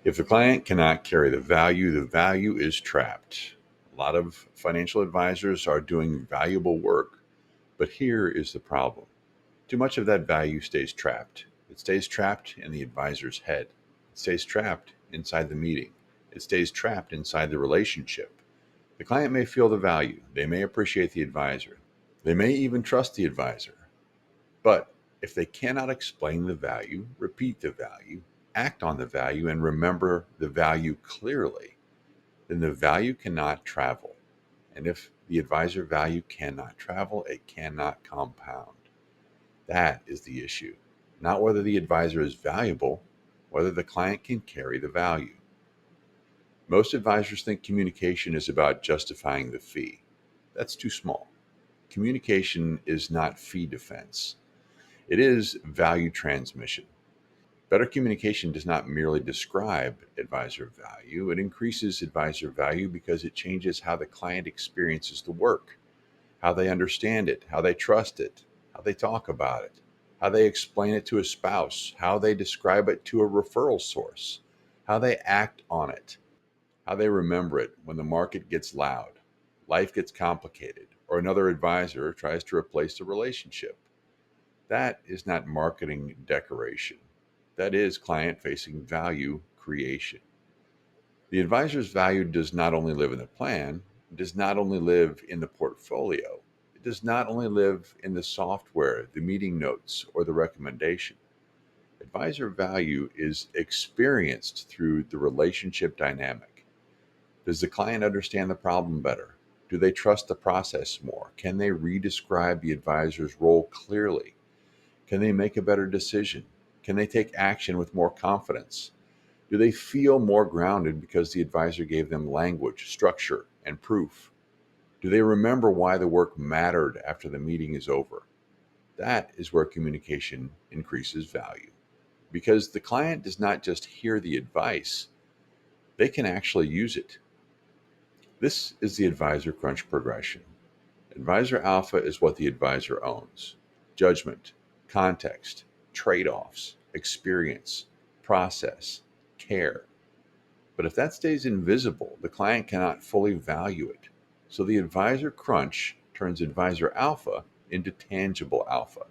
If the client cannot carry the value is trapped. A lot of financial advisors are doing valuable work, but here is the problem. Too much of that value stays trapped. It stays trapped in the advisor's head. It stays trapped inside the meeting. It stays trapped inside the relationship. The client may feel the value. They may appreciate the advisor. They may even trust the advisor. But if they cannot explain the value, repeat the value, act on the value, and remember the value clearly, then the value cannot travel. And if the advisor value cannot travel, it cannot compound. That is the issue. Not whether the advisor is valuable, whether the client can carry the value. Most advisors think communication is about justifying the fee. That's too small. Communication is not fee defense, it is value transmission. Better communication does not merely describe advisor value, it increases advisor value because it changes how the client experiences the work, how they understand it, how they trust it, how they talk about it, how they explain it to a spouse, how they describe it to a referral source, how they act on it, how they remember it when the market gets loud, life gets complicated, or another advisor tries to replace the relationship. That is not marketing decoration. That is client facing value creation. The advisor's value does not only live in the plan, it does not only live in the portfolio, it does not only live in the software, the meeting notes, or the recommendation. Advisor value is experienced through the relationship dynamic. Does the client understand the problem better? Do they trust the process more? Can they re-describe the advisor's role clearly? Can they make a better decision? Can they take action with more confidence? Do they feel more grounded because the advisor gave them language, structure, and proof? Do they remember why the work mattered after the meeting is over? That is where communication increases value. Because the client does not just hear the advice, they can actually use it. This is the advisor crunch progression. Advisor alpha is what the advisor owns: judgment, context, trade offs, experience, process, care. But if that stays invisible, the client cannot fully value it. So the advisor crunch turns advisor alpha into tangible alpha: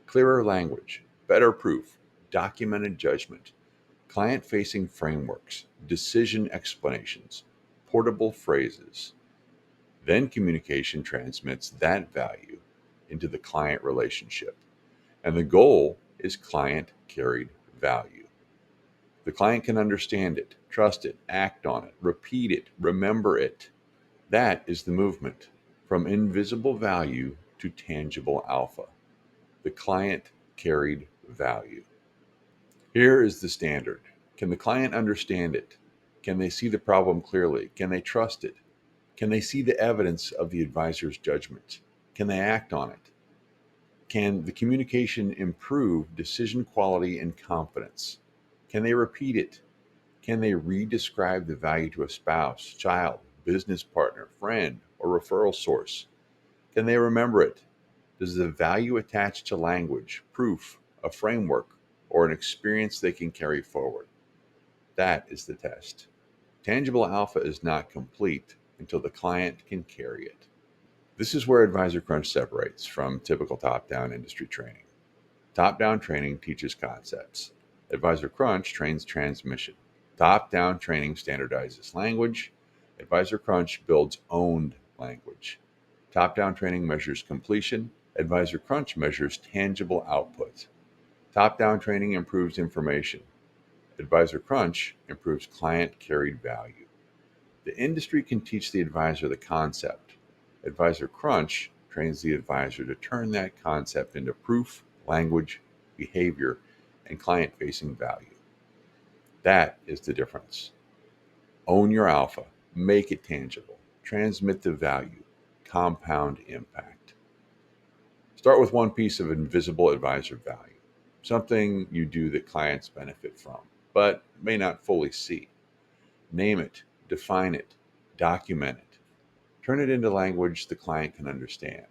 clearer language, better proof, documented judgment, client facing frameworks, decision explanations, portable phrases. Then communication transmits that value into the client relationship. And the goal is client carried value. The client can understand it, trust it, act on it, repeat it, remember it. That is the movement from invisible value to tangible alpha. The client carried value. Here is the standard. Can the client understand it? Can they see the problem clearly? Can they trust it? Can they see the evidence of the advisor's judgment? Can they act on it? Can the communication improve decision quality and confidence? Can they repeat it? Can they re-describe the value to a spouse, child, business partner, friend, or referral source? Can they remember it? Does the value attach to language, proof, a framework, or an experience they can carry forward? That is the test. Tangible alpha is not complete until the client can carry it. This is where Advisor Crunch separates from typical top down industry training. Top down training teaches concepts. Advisor Crunch trains transmission. Top down training standardizes language. Advisor Crunch builds owned language. Top down training measures completion. Advisor Crunch measures tangible output. Top down training improves information. Advisor Crunch improves client carried value. The industry can teach the advisor the concept. Advisor Crunch trains the advisor to turn that concept into proof, language, behavior, and client facing value. That is the difference. Own your alpha, make it tangible, transmit the value, compound impact. Start with one piece of invisible advisor value, something you do that clients benefit from, but may not fully see. Name it, define it, document it. Turn it into language the client can understand.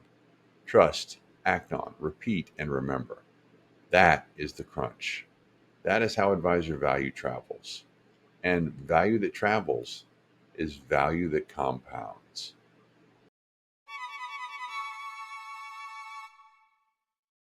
Trust, act on, repeat, and remember. That is the crunch. That is how advisor value travels. And value that travels is value that compounds.